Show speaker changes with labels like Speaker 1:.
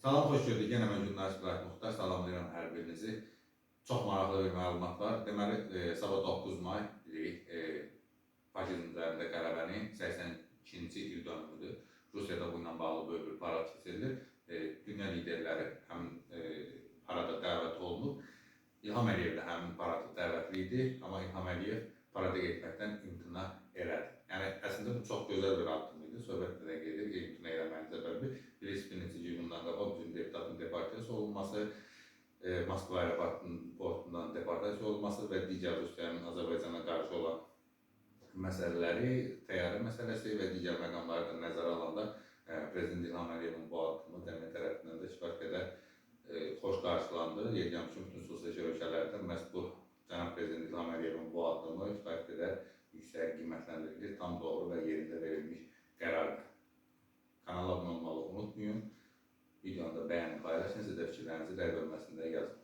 Speaker 1: Salam, xoş gördük. Yenə mən jurnalist Quraq Muxtar. Salamlayıram hər birinizi. Çox maraqlı bir məlumat var. Deməli, sabah 9 may deyirik, faşizm üzərində qələbənin 82-ci il dönümüdür. Rusiyada bununla bağlı böyük bir parad keçirilir. Dünya liderləri həmin parada dəvət olunub. İlham Əliyev də həmin parada dəvətli idi, amma İlham Əliyev parada getməkdən imtina elədi. Yəni, əslində bu çox gözəl bir addım idi. Söhbət də gedir, imtina eləməyin səbəbi. Bilirsiniz, bir neçə gün bundan qabaq bizim deputatın deportasiya olunması, Moskva aeroportundan deportasiya olunması və digər Rusiyanın Azərbaycana qarşı olan məsələləri, təyyarə məsələsi və digər məqamları da nəzərə alanda Prezident İlham Əliyevin bu addımı Dəmir tərəfindən də kifayət qədər xoş qarşılandı. Yediğim bütün sosial şəbəkələrdə məhz bu Cənab Prezident İlham Əliyevin bu addımı kifayət qədər yüksək qiymətləndirilir. Tam doğru və yerində verilmiş qərardır. Kanala abunə olmağı unutmayın. Videonu da bəyənin, paylaşın, siz də fikirlərinizi rəy bölməsində yazın.